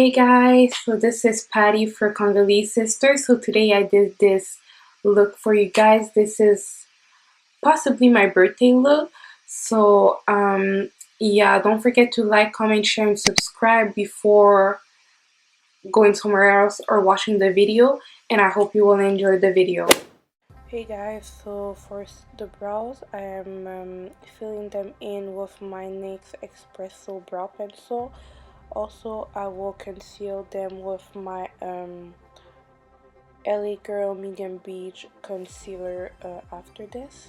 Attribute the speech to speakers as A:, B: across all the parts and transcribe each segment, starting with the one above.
A: Hey guys, so this is Patty for CongoleseSisters. So today I did this look for you guys. This is possibly my birthday look. So yeah, don't forget to like, comment, share, and subscribe before going somewhere else or watching the video. And I hope you will enjoy the video. Hey guys, so for the brows, I am filling them in with my NYX Espresso brow pencil. Also, I will conceal them with my LA Girl Medium Beige concealer after this.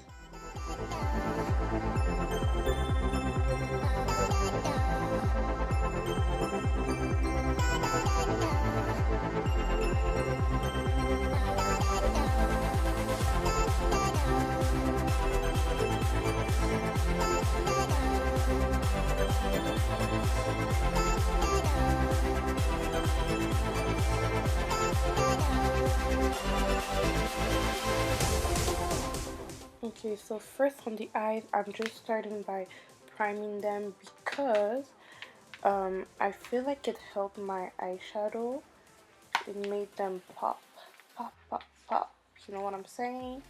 A: Okay, so first on the eyes, I'm just starting by priming them because I feel like it helped my eyeshadow. It made them pop, pop, pop, pop. You know what I'm saying?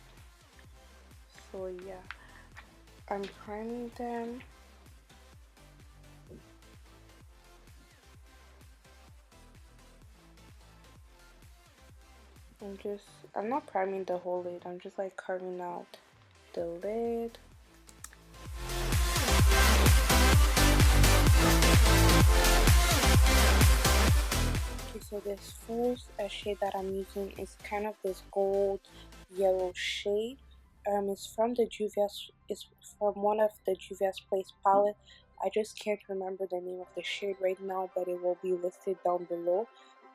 A: So yeah, I'm priming them. I'm not priming the whole lid, I'm just like carving out the lid. Okay, so this first shade that I'm using is kind of this gold yellow shade. It's from one of the Juvia's Place palette. I just can't remember the name of the shade right now, but it will be listed down below.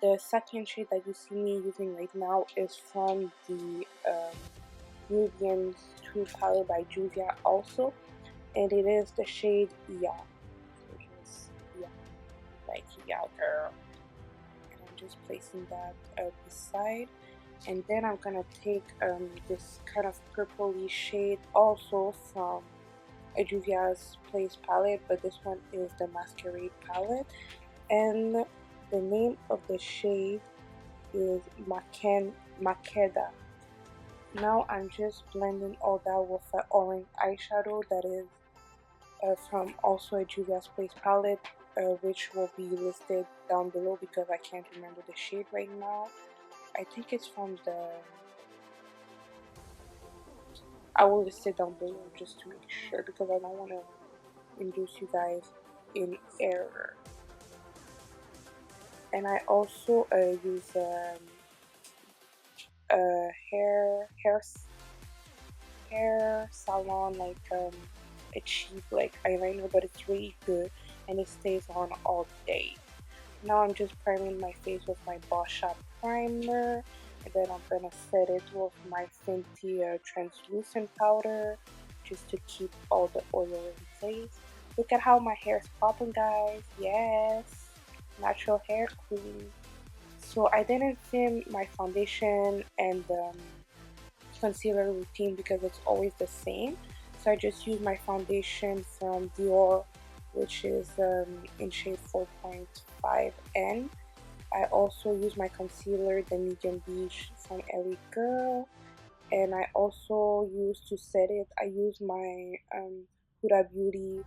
A: The second shade that you see me using right now is from the Nubian 2 palette by Juvia also, and it is the shade Yeah, which is yeah, like yeah girl. And I'm just placing that beside, and then I'm gonna take this kind of purpley shade also from a Juvia's Place palette, but this one is the Masquerade palette, and the name of the shade is Makeda. Now I'm just blending all that with an orange eyeshadow that is from also a Juvia's Place palette, which will be listed down below because I can't remember the shade right now. I think it's from the... I will list it down below just to make sure because I don't want to induce you guys in error. And I also use hair salon, like a cheap like eyeliner, but it's really good and it stays on all day. Now I'm just priming my face with my Boscia primer, and then I'm gonna set it with my Fenty translucent powder just to keep all the oil in place. Look at how my hair is popping, guys. Yes, natural hair queen. So I didn't film my foundation and concealer routine because it's always the same. So I just use my foundation from Dior, which is in shade 4.5N. I also use my concealer, the Medium Beige from LA Girl. And I also use to set it, I use my Huda Beauty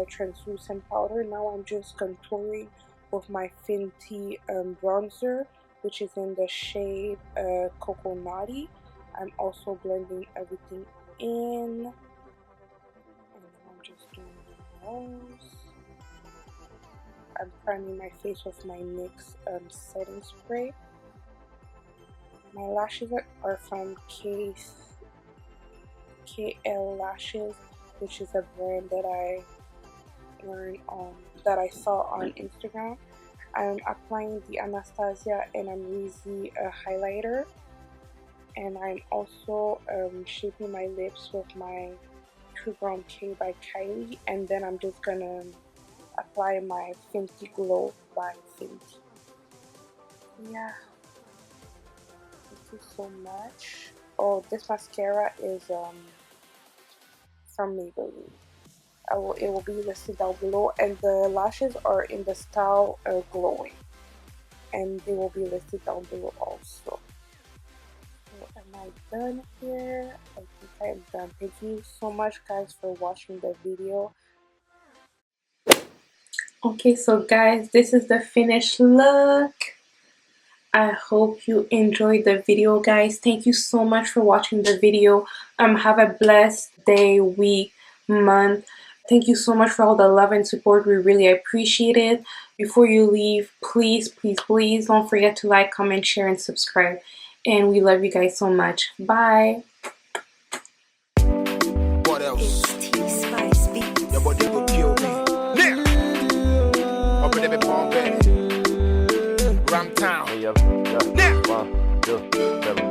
A: translucent powder. Now I'm just contouring with my Fenty bronzer, which is in the shade Coco Naughty. I'm also blending everything in, and then I'm just doing the nose. I'm priming my face with my NYX Setting Spray. My lashes are from KL Lashes, which is a brand that I saw on Instagram. I'm applying the Anastasia and Amrezy highlighter, and I'm also shaping my lips with my True Brown K by Kylie, and then I'm just gonna apply my Fenty Glow by Fenty. Yeah, thank you so much. Oh, this mascara is from Maybelline. It will be listed down below, and the lashes are in the style Glowing. and they will be listed down below also. So am I done here? I think I'm done. Thank you so much guys for watching the video. Okay, so guys, this is the finished look. I hope you enjoyed the video, guys. Thank you so much for watching the video. Have a blessed day, week, month. Thank you so much for all the love and support. We really appreciate it. Before you leave, please, please, please don't forget to like, comment, share, and subscribe. And we love you guys so much. Bye.
B: What else? Your body will kill me. Up in every palm, baby. Ram town.
C: Hey, yo, 1, 2, 7.